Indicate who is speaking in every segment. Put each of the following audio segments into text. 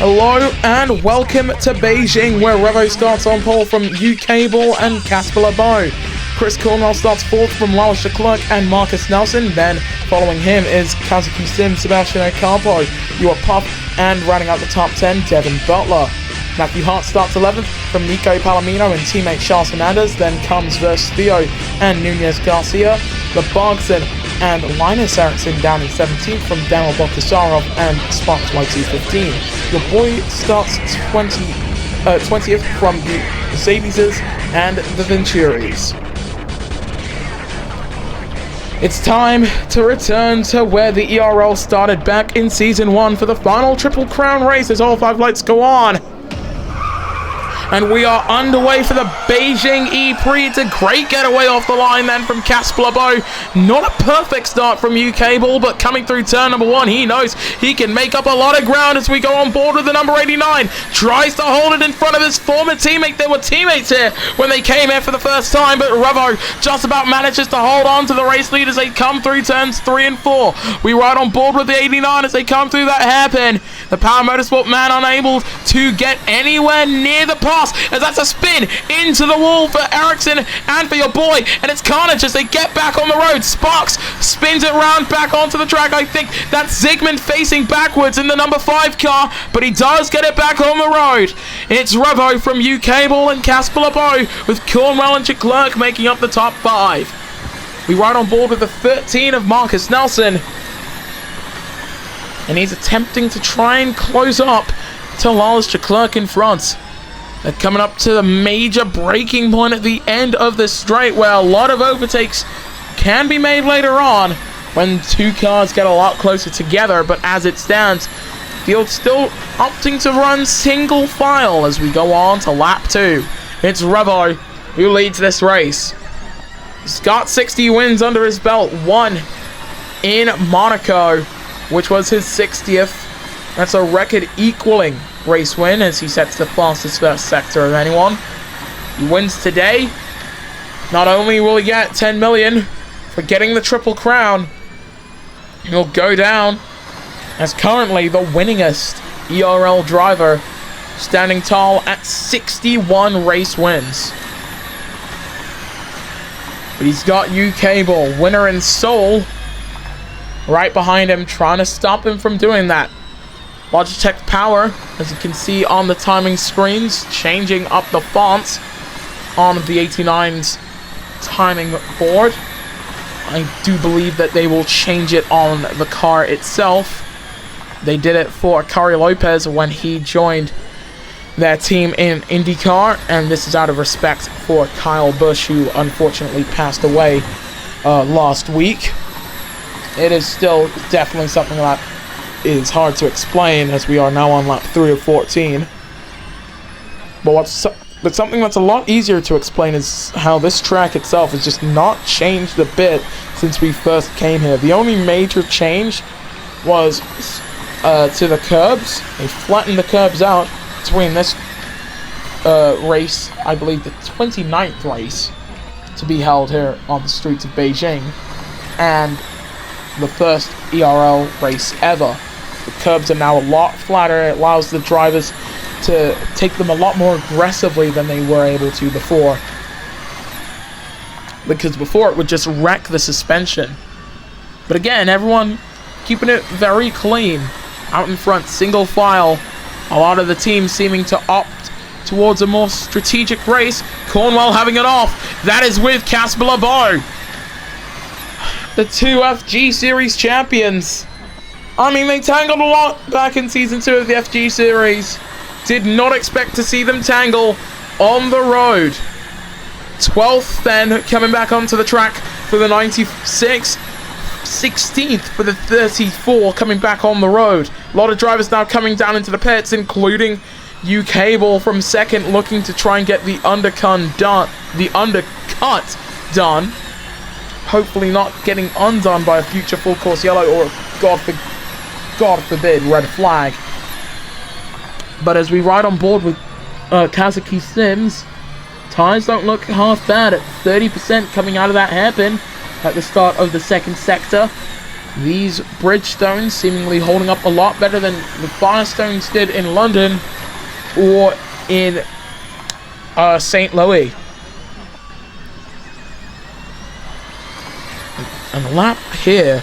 Speaker 1: Hello and welcome to Beijing, where Revo starts on pole from uCable and Casper LeBeau. Chris Cornwell starts fourth from Lars Leclerc and Marcus Nelson. Then following him is Kazuki Sim, Sebastian Ocampo, Ewan Puff, and rounding out the top 10, Devin Butler. Matthew Hart starts 11th from Nico Palomino and teammate Charles Fernandez. Then comes Vers Theo and Nunez Garcia. The Bogson and Linus Eriksson down in 17th from Daniel Bogdasarov and Sparks Y215. Your boy starts 20th from the Mercedeses and the Venturis. It's time to return to where the ERL started back in Season 1 for the final Triple Crown race as all 5 lights go on. And we are underway for the Beijing ePrix. A great getaway off the line then from Casper LeBeau. Not a perfect start from uCable, but coming through turn number 1, he knows he can make up a lot of ground as we go on board with the number 89. Tries to hold it in front of his former teammate. They were teammates here when they came here for the first time, but Revo just about manages to hold on to the race lead as they come through turns 3 and 4. We ride on board with the 89 as they come through that hairpin. The Power Motorsport man unable to get anywhere near the pass, as that's a spin into the wall for Eriksson and for your boy, and it's carnage as they get back on the road. Sparks spins it round back onto the track. I think that's Zygmunt facing backwards in the number 5 car, but he does get it back on the road. It's Revo from uCable and Casper LeBeau with Cornwell and Leclerc making up the top 5. We ride on board with the 13 of Marcus Nelson, and he's attempting to try and close up to Lars Leclerc in front. They're coming up to the major braking point at the end of the straight, where a lot of overtakes can be made later on when 2 cars get a lot closer together. But as it stands, field still opting to run single file as we go on to lap 2. It's Revo who leads this race. He's got 60 wins under his belt, 1 in Monaco, which was his 60th. That's a record equaling race win as he sets the fastest first sector of anyone. He wins today. Not only will he get 10 million for getting the Triple Crown, he'll go down as currently the winningest ERL driver, standing tall at 61 race wins. But he's got uCable, winner in Seoul, right behind him, trying to stop him from doing that. Logitech Power, as you can see on the timing screens, changing up the fonts on the 89's timing board. I do believe that they will change it on the car itself. They did it for Kari Lopez when he joined their team in IndyCar, and this is out of respect for Kyle Busch, who unfortunately passed away last week. It is still definitely something that is hard to explain, as we are now on lap 3 of 14. But something that's a lot easier to explain is how this track itself has just not changed a bit since we first came here. The only major change was to the curbs. They flattened the curbs out between this race, I believe the 29th race to be held here on the streets of Beijing, and the first ERL race ever. The curbs are now a lot flatter. It allows the drivers to take them a lot more aggressively than they were able to before, because before it would just wreck the suspension. But again, everyone keeping it very clean out in front, single file. A lot of the teams seeming to opt towards a more strategic race. Cornwell having it off. That is with Casper LeBeau, the 2 FG Series champions. I mean, they tangled a lot back in Season 2 of the FG Series. Did not expect to see them tangle on the road. 12th then, coming back onto the track for the 96. 16th for the 34, coming back on the road. A lot of drivers now coming down into the pits, including uCable from 2nd, looking to try and get the undercut done. Hopefully not getting undone by a future full course yellow or God forbid, red flag. But as we ride on board with Kazuki Sims, tires don't look half bad at 30% coming out of that hairpin at the start of the 2nd sector. These Bridgestones seemingly holding up a lot better than the Firestones did in London or in St. Louis. And the lap here,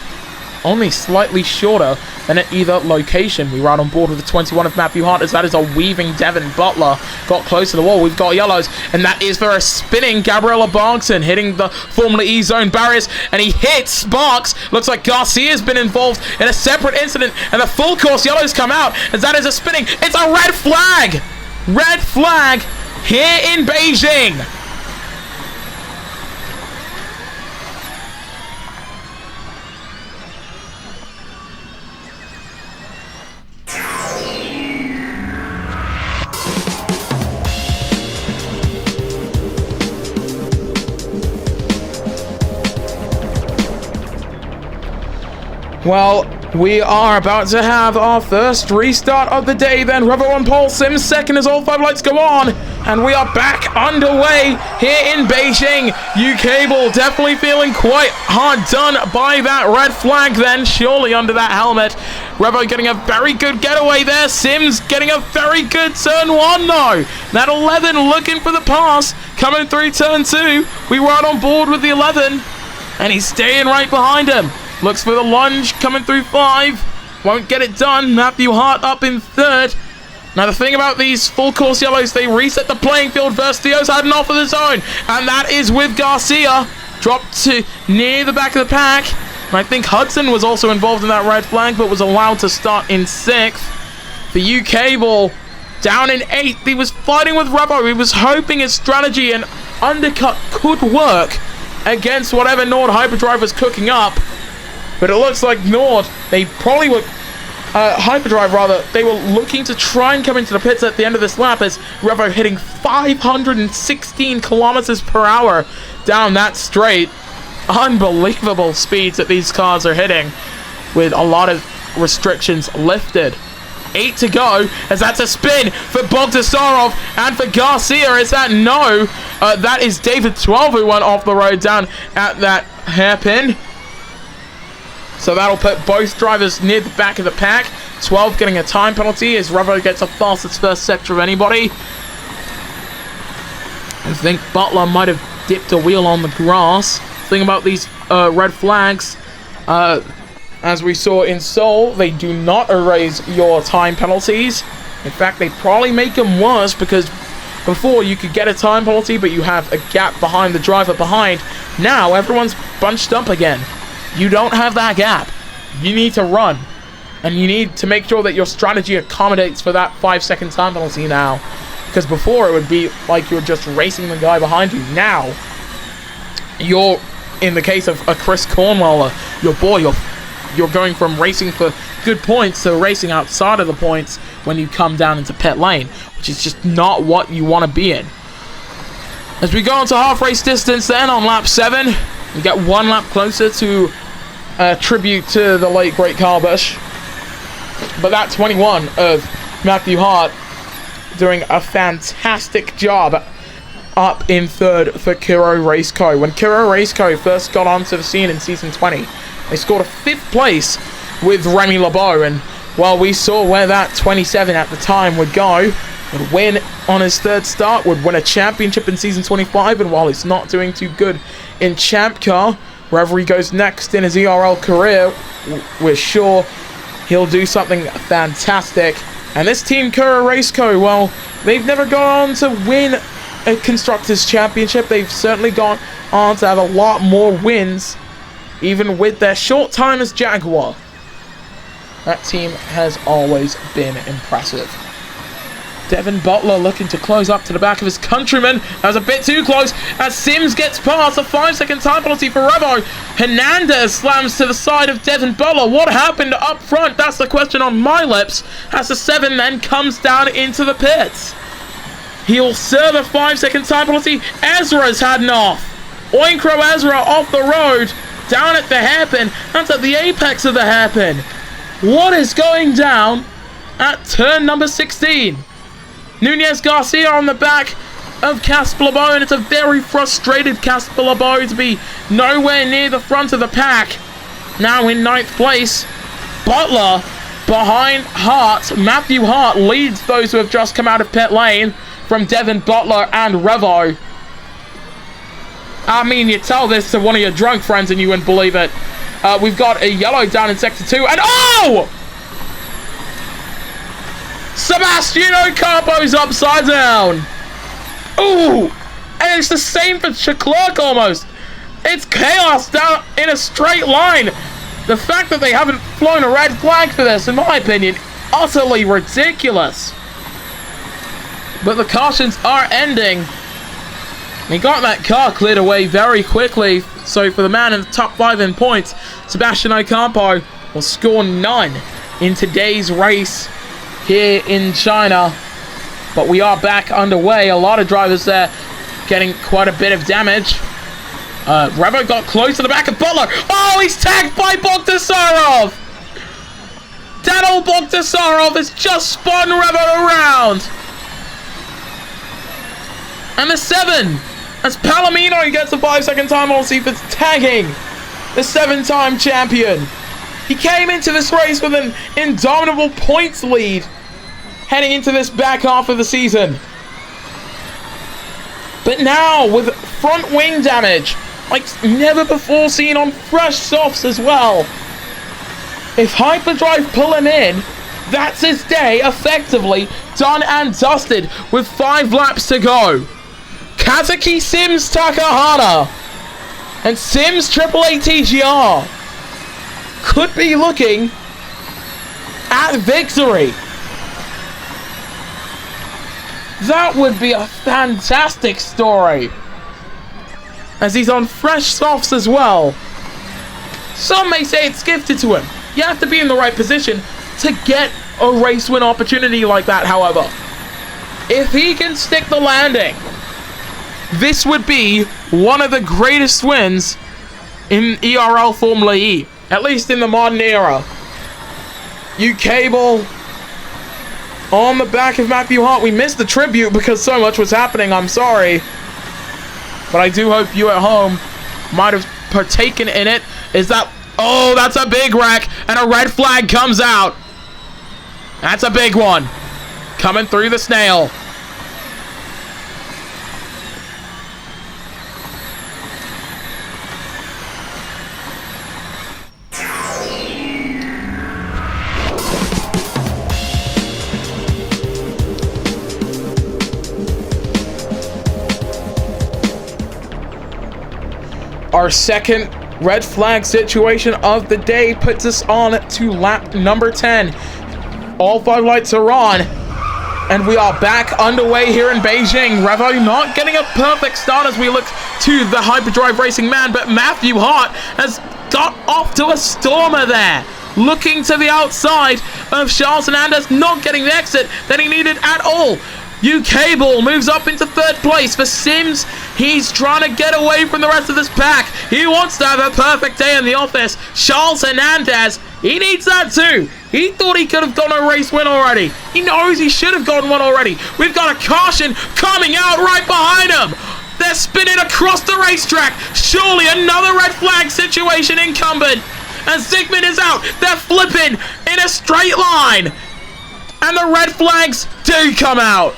Speaker 1: only slightly shorter than at either location. We ride on board with the 21 of Matthew Hart, as that is a weaving Devin Butler. Got close to the wall. We've got yellows, and that is for a spinning Gabriella Barkson, hitting the Formula E zone barriers, and he hits Sparks. Looks like Garcia's been involved in a separate incident, and the full course yellows come out, as that is a spinning. It's a red flag! Red flag here in Beijing. Well, we are about to have our first restart of the day then. Revo on pole, Sims second as all 5 lights go on. And we are back underway here in Beijing. U-Cable definitely feeling quite hard done by that red flag then, surely under that helmet. Revo getting a very good getaway there. Sims getting a very good turn 1 though. That 11 looking for the pass. Coming through turn 2. We ride on board with the 11. And he's staying right behind him. Looks for the lunge, coming through 5. Won't get it done. Matthew Hart up in 3rd. Now, the thing about these full course yellows, they reset the playing field. Verstio's had an off of the zone. And that is with Garcia. Dropped to near the back of the pack. And I think Hudson was also involved in that red flag, but was allowed to start in 6th. The U-Cable down in 8th. He was fighting with Revo. He was hoping his strategy and undercut could work against whatever Nord Hyperdrive was cooking up. But it looks like Nord, they probably were, Hyperdrive rather, they were looking to try and come into the pits at the end of this lap as Revo hitting 516 kilometers per hour down that straight. Unbelievable speeds that these cars are hitting with a lot of restrictions lifted. 8 to go, as that's a spin for Bogdasarov and for Garcia. Is that no? That is David 12 who went off the road down at that hairpin. So that'll put both drivers near the back of the pack. 12 getting a time penalty as Revo gets the fastest first sector of anybody. I think Butler might have dipped a wheel on the grass. Thing about these red flags, as we saw in Seoul, they do not erase your time penalties. In fact, they probably make them worse, because before you could get a time penalty, but you have a gap behind the driver behind. Now everyone's bunched up again. You don't have that gap. You need to run. And you need to make sure that your strategy accommodates for that 5-second time penalty now. Because before it would be like you're just racing the guy behind you. Now, you're, in the case of a Chris Cornwell, your boy, you're going from racing for good points to racing outside of the points when you come down into pit lane. Which is just not what you want to be in. As we go into half race distance then on lap 7. We get 1 lap closer to tribute to the late great Carl Busch. But that 21 of Matthew Hart doing a fantastic job up in 3rd for Kiro Raceco. When Kiro Raceco first got onto the scene in season 20, they scored a 5th place with Remy LeBeau. And while we saw where that 27 at the time would go, would win on his 3rd start, would win a championship in season 25, and while he's not doing too good in Champ Car, wherever he goes next in his ERL career, we're sure he'll do something fantastic. And this team, Kura Raceco, well, they've never gone on to win a Constructors' Championship. They've certainly gone on to have a lot more wins, even with their short time as Jaguar. That team has always been impressive. Devin Butler looking to close up to the back of his countryman. That was a bit too close as Sims gets past. A 5-second time penalty for Revo. Hernandez slams to the side of Devin Butler. What happened up front? That's the question on my lips. As the 7 then comes down into the pits. He'll serve a 5-second time penalty. Ezra's had an off. Oinkro Ezra off the road. Down at the hairpin. That's at the apex of the hairpin. What is going down at turn number 16? Nunez Garcia on the back of Casper LeBeau, and it's a very frustrated Casper LeBeau to be nowhere near the front of the pack. now in 9th place. Butler behind Hart. Matthew Hart leads those who have just come out of pit lane from Devin Butler and Revo. I mean, you tell this to one of your drunk friends and you wouldn't believe it. We've got a yellow down in sector 2, and oh! Sebastiano Campo's upside down. Ooh! And it's the same for Leclerc almost. It's chaos down in a straight line. The fact that they haven't flown a red flag for this, in my opinion, utterly ridiculous. But the cautions are ending. He got that car cleared away very quickly. So for the man in the top 5 in points, Sebastiano Campo will score none in today's race here in China. But we are back underway. A lot of drivers there getting quite a bit of damage. Revo got close to the back of Butler. Oh, he's tagged by Bogdasarov. Daniel Bogdasarov has just spun Revo around. And the 7, as Palomino gets a 5-second time penalty for tagging the 7-time champion. He came into this race with an indomitable points lead heading into this back half of the season. But now, with front wing damage, like never before seen on fresh softs as well. If Hyperdrive pull him in, that's his day effectively done and dusted with 5 laps to go. Kazuki Sims Takahata and Sims AAA TGR could be looking at victory. That would be a fantastic story, as he's on fresh softs as well. Some may say it's gifted to him. You have to be in the right position to get a race win opportunity like that, however. If he can stick the landing, this would be one of the greatest wins in ERL Formula E, at least in the modern era. U-Cable on the back of Matthew Hart. We missed the tribute because so much was happening, I'm sorry. But I do hope you at home might have partaken in it. Is that... Oh, that's a big wreck, and a red flag comes out. That's a big one. Coming through the snail. Our second red flag situation of the day puts us on to lap number 10. All 5 lights are on, and we are back underway here in Beijing. Revo not getting a perfect start as we look to the Hyperdrive Racing man, but Matthew Hart has got off to a stormer there. Looking to the outside of Charles Hernandez, not getting the exit that he needed at all. U-Cable moves up into 3rd place. For Sims, he's trying to get away from the rest of this pack. He wants to have a perfect day in the office. Charles Hernandez, he needs that too. He thought he could have gotten a race win already. He knows he should have gotten one already. We've got a caution coming out right behind him. They're spinning across the racetrack. Surely another red flag situation incumbent. And Zygmunt is out. They're flipping in a straight line. And the red flags do come out.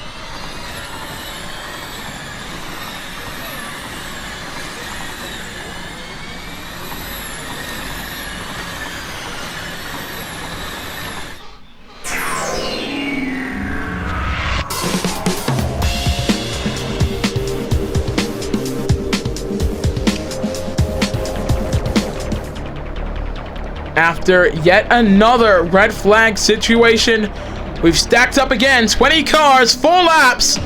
Speaker 1: After yet another red flag situation, we've stacked up again. 20 cars, 4 laps.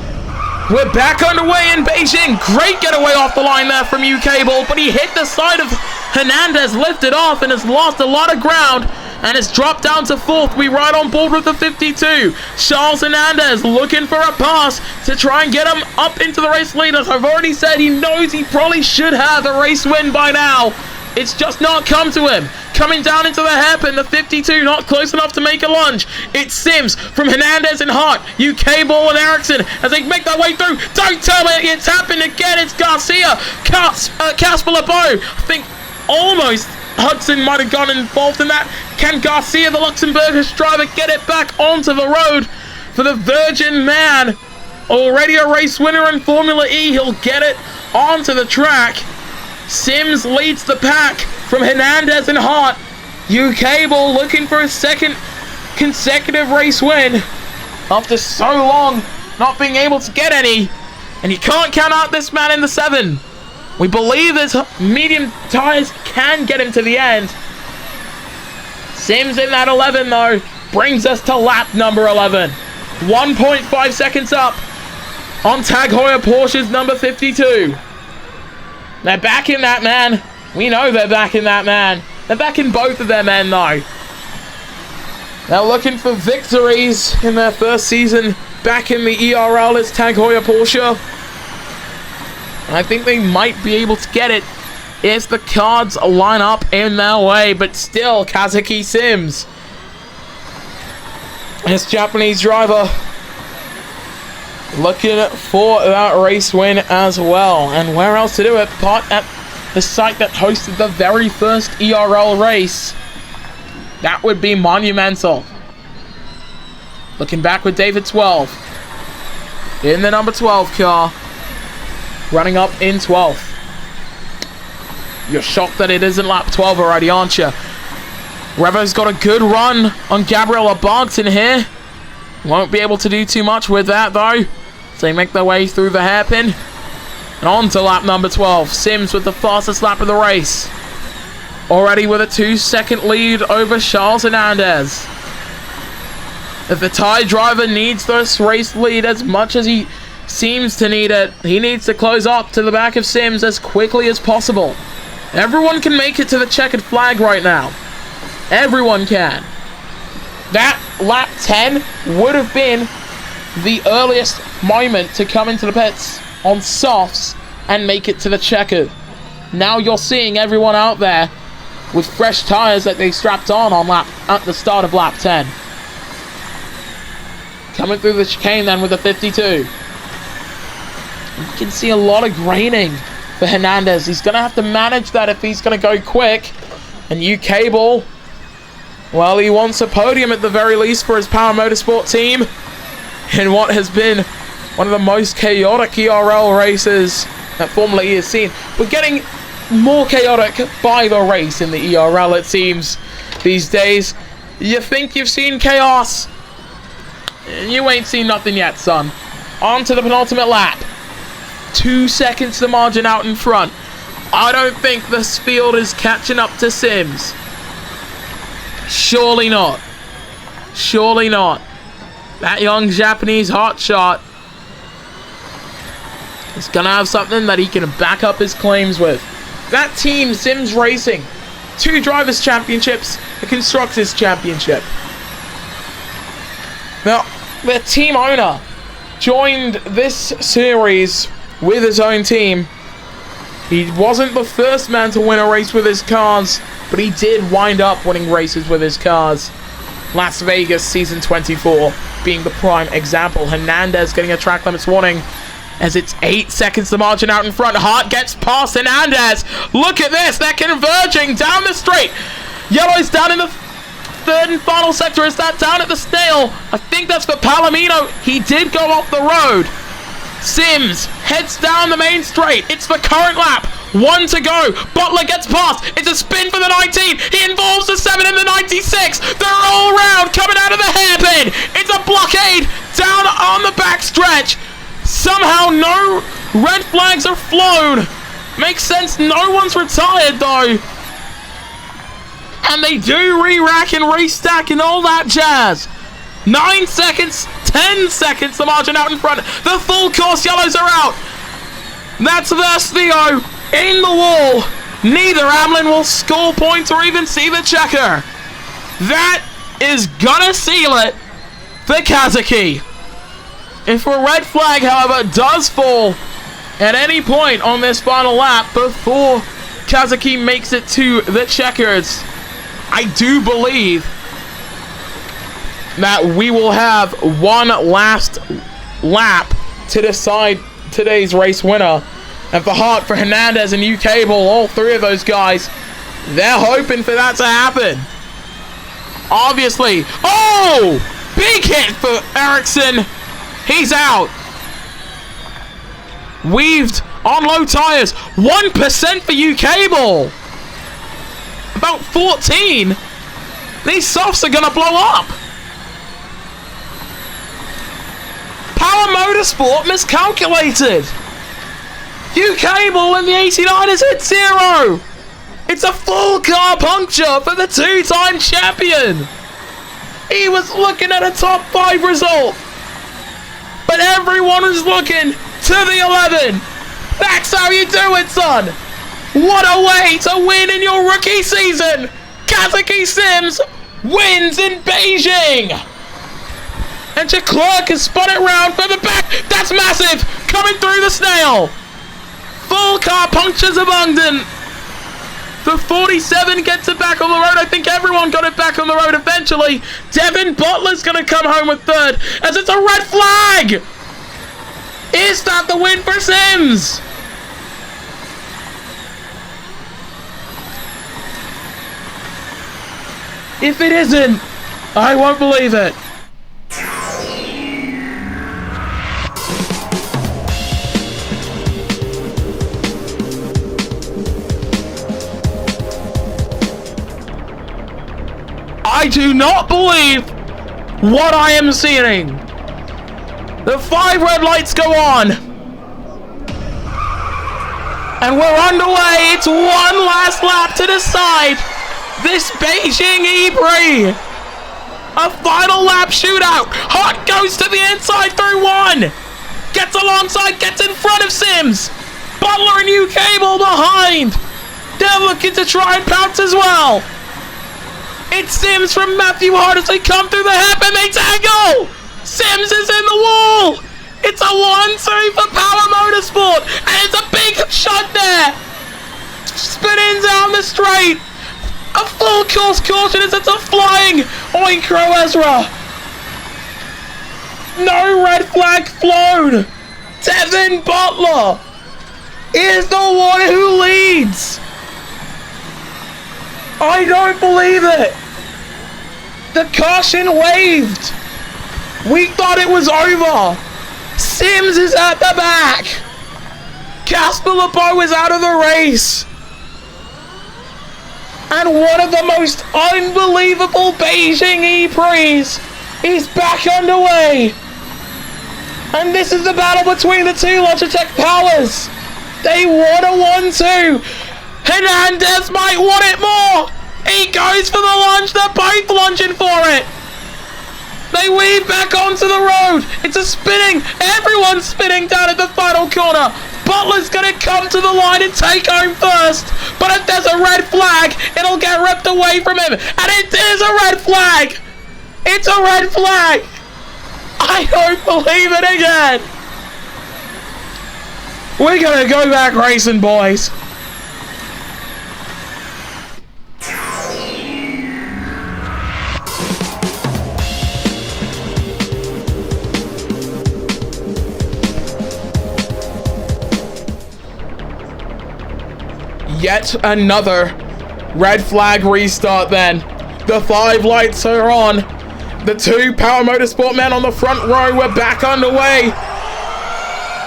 Speaker 1: We're back underway in Beijing. Great getaway off the line there from U-Cable, but he hit the side of Hernandez, lifted off, and has lost a lot of ground and has dropped down to 4th. We ride on board with the 52. Charles Hernandez looking for a pass to try and get him up into the race lead. As I've already said, he knows he probably should have a race win by now. It's just not come to him. Coming down into the hairpin, the 52, not close enough to make a lunge. It's Sims from Hernandez and Hart. U-Cable and Ericsson as they make their way through. Don't tell me it's happened again. It's Garcia. Casper LeBeau, I think, almost Hudson might have gone involved in that. Can Garcia, the Luxembourgish driver, get it back onto the road for the Virgin man? Already a race winner in Formula E. He'll get it onto the track. Sims leads the pack from Hernandez and Hart. Cable looking for a second consecutive race win after so long not being able to get any. And you can't count out this man in the 7. We believe his medium tires can get him to the end. Sims in that 11 though brings us to lap number 11. 1.5 seconds up on Tag Heuer Porsche's number 52. They're backing that man. We know they're backing that man. They're backing both of their men though. They're looking for victories in their first season back in the ERL as Tag Heuer Porsche. And I think they might be able to get it if the cards line up in their way. But still, Kazuki Sims, this Japanese driver, looking for that race win as well. And where else to do it but at the site that hosted the very first ERL race? That would be monumental. Looking back with David 12 in the number 12 car, running up in 12th. You're shocked that it isn't lap 12 already, aren't you? Revo's got a good run on Gabriela Barkton here. Won't be able to do too much with that though. So they make their way through the hairpin and on to lap number 12. Sims with the fastest lap of the race, already with a 2-second lead over Charles Hernandez. If the Thai driver needs this race lead as much as he seems to need it, he needs to close up to the back of Sims as quickly as possible. Everyone can make it to the checkered flag right now. Everyone can. That lap 10 would have been the earliest moment to come into the pits on softs and make it to the checkered. Now you're seeing everyone out there with fresh tires that they strapped on at the start of lap 10. Coming through the chicane then with the 52. You can see a lot of graining for Hernandez. He's going to have to manage that if he's going to go quick. And Cable, well, he wants a podium at the very least for his Power Motorsport team in what has been one of the most chaotic ERL races that Formula E has seen. We're getting more chaotic by the race in the ERL, it seems, these days. You think you've seen chaos? You ain't seen nothing yet, son. On to the penultimate lap. 2 seconds the margin out in front. I don't think this field is catching up to Sims. Surely not. Surely not. That young Japanese hotshot is gonna have something that he can back up his claims with. That team, Sims Racing, 2 Drivers' Championships, a Constructors' Championship. Now, the team owner joined this series with his own team. He wasn't the first man to win a race with his cars, but he did wind up winning races with his cars. Las Vegas Season 24 being the prime example. Hernandez getting a track limits warning as it's 8 seconds the margin out in front. Hart gets past Hernandez. Look at this, they're converging down the straight. Yellow's down in the third and final sector. Is that down at the snail? I think that's for Palomino. He did go off the road. Sims heads down the main straight. It's the current lap. 1 to go. Butler gets past. It's a spin for the 19. He involves the 7 and the 96. They're all around coming out of the hairpin. It's a blockade down on the back stretch. Somehow no red flags are flown. Makes sense. No one's retired though. And they do re-rack and restack and all that jazz. 9 seconds, 10 seconds, the margin out in front. The full course yellows are out. That's versus Theo in the wall. Neither Hamlin will score points or even see the checker. That is gonna seal it for Kazuki. If a red flag, however, does fall at any point on this final lap before Kazuki makes it to the checkers, I do believe that we will have one last lap to decide today's race winner. And for Hart, for Hernandez, and Cable, all 3 of those guys They're hoping for that to happen. Obviously. Oh! Big hit for Ericsson. He's out. Weaved on low tires. 1% for U-Cable. About 14. These softs are going to blow up. Power Motorsport miscalculated. U-Cable and the 89 has hit 0. It's a full car puncture for the two-time champion. He was looking at a top 5 result. But everyone was looking to the 11. That's how you do it, son. What a way to win in your rookie season. Kazuki Sims wins in Beijing. And Leclerc has spun it round for the back. That's massive. Coming through the snail. Full car punctures abundant. The 47 gets it back on the road. I think everyone got it back on the road eventually. Devin Butler's going to come home with third as it's a red flag. Is that the win for Sims? If it isn't, I won't believe it. I do not believe what I am seeing. The 5 red lights go on. And we're underway. It's one last lap to decide this Beijing ePrix. A final lap shootout. Hot goes to the inside through 1. Gets alongside, gets in front of Sims. Butler and U-Cable behind. They're looking to try and pounce as well. It's Sims from Matthew Hart as they come through the hip and they tangle. Sims is in the wall. It's a 1-2 for Power Motorsport. And it's a big shot there. Spinning down the straight. A full course caution as it's a flying Oinkro Ezra. No red flag flown. Devin Butler is the one who leads. I don't believe it. The caution waved. We thought it was over. Sims is at the back. Casper LeBeau is out of the race. And one of the most unbelievable Beijing ePrix is back underway. And this is the battle between the two Logitech powers. They won a 1-2. Hernandez might want it more. He goes for the lunge. They're both lunging for it. They weave back onto the road. It's a spinning. Everyone's spinning down at the final corner. Butler's going to come to the line and take home first. But if there's a red flag, it'll get ripped away from him. And it is a red flag. It's a red flag. I don't believe it again. We're going to go back racing, boys. Yet another red flag restart then. The 5 lights are on. The 2 Power Motorsport men on the front row were back underway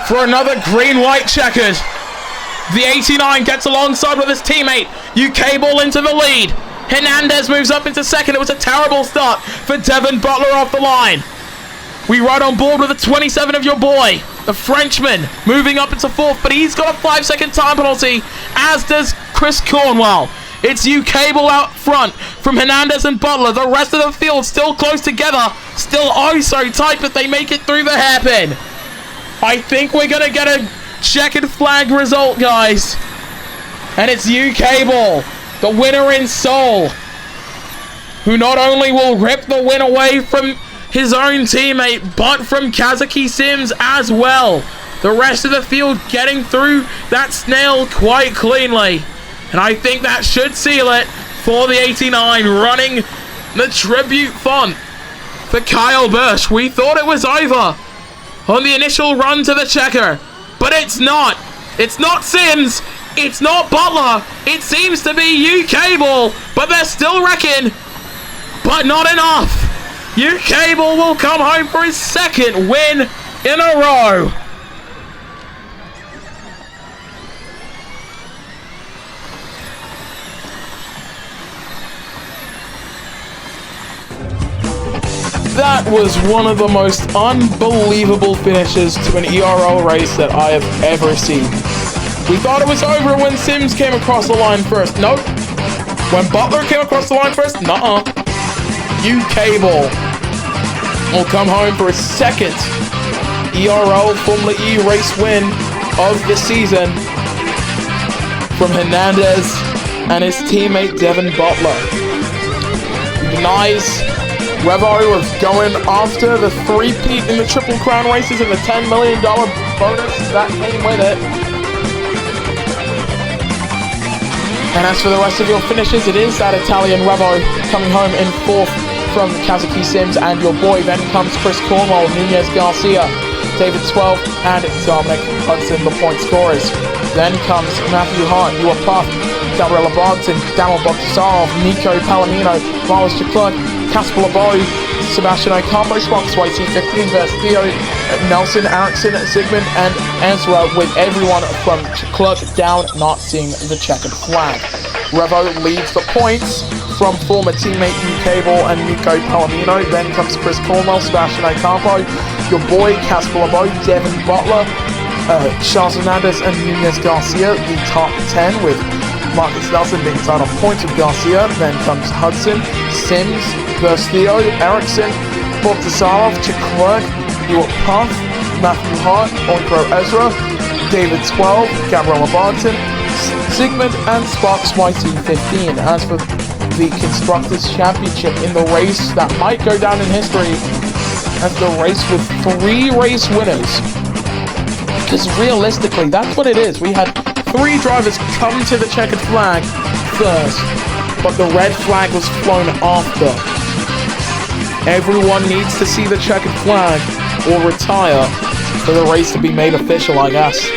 Speaker 1: for another green light checkered. The 89 gets alongside with his teammate. U-Cable into the lead. Hernandez moves up into second. It was a terrible start for Devin Butler off the line. We ride on board with the 27 of your boy, the Frenchman, moving up into 4th, but he's got a 5-second time penalty, as does Chris Cornwell. It's U-Cable out front from Hernandez and Butler. The rest of the field still close together, still oh so tight, but they make it through the hairpin. I think we're going to get a checkered flag result, guys. And it's U-Cable, the winner in Seoul, who not only will rip the win away from his own teammate, but from Kazuki Sims as well. The rest of the field getting through that snail quite cleanly. And I think that should seal it for the 89, running the tribute font for Kyle Busch. We thought it was over on the initial run to the checker, but it's not. It's not Sims. It's not Butler. It seems to be U-Cable, but they're still wrecking. But not enough. U-Cable will come home for his second win in a row. That was one of the most unbelievable finishes to an ERL race that I have ever seen. We thought it was over when Sims came across the line first. Nope. When Butler came across the line first, nuh-uh. U-Cable will come home for his second ERL Formula E race win of the season from Hernandez and his teammate Devin Butler. He denies Revo was going after the three-peat in the Triple Crown races and the $10 million bonus that came with it. And as for the rest of your finishes, it is that Italian Revo coming home in fourth from Kazuki Sims, and your boy. Then comes Chris Cornwell, Nunez Garcia, David 12, and Dominic Hudson, the point scorers. Then comes Matthew Hart, you are Puff, Gabriella Bogdan, Daniel Bogdanov, Nico Palomino, Miles Chaklut, Casper LeBeau, Sebastian Ocampo, Spock, YT15 versus Theo, Nelson, Erickson, Sigmund, and Ezra, with everyone from Chaklut down, not seeing the checkered flag. Revo leads the points from former teammate U-Cable and Nico Palomino. Then comes Chris Cornwell, Sebastian Ocampo, your boy Casper LeBeau, Devin Butler, Charles Hernandez, and Nunez Garcia, the top 10, with Marcus Nelson being tied on points with Garcia. Then comes Hudson, Sims versus Theo, Erickson, Bob Tasarov, Chaklerk, Ewart Puff, Matthew Hart, Onkro Ezra, David 12, Gabriella Barton, Sigmund, and Sparks YT15. As for the Constructors' Championship, in the race that might go down in history as the race with 3 race winners, because realistically that's what it is. We had 3 drivers come to the checkered flag first, but the red flag was flown after. Everyone needs to see the checkered flag or retire for the race to be made official, I guess.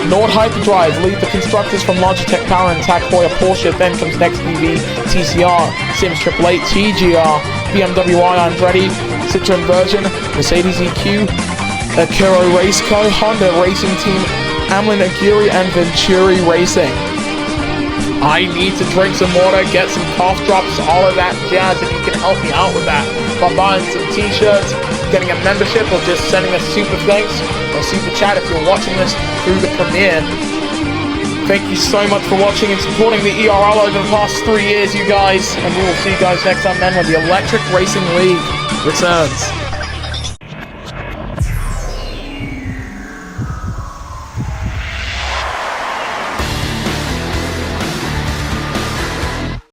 Speaker 1: Nord Hyperdrive lead the constructors from Logitech Power and Tag Heuer Porsche. Then comes Next EV, TCR, Sims 888, TGR, BMW i Andretti, Citroen Virgin, Mercedes EQ, Akiro Race Co, Honda Racing Team, Amlin Aguirre, and Venturi Racing. I need to drink some water, get some cough drops, all of that jazz, and you can help me out with that by buying some t-shirts, getting a membership, or just sending a super thanks or super chat if you're watching this through the premiere. Thank you so much for watching and supporting the ERL over the past 3 years, you guys, and we will see you guys next time then when the Electric Racing League returns.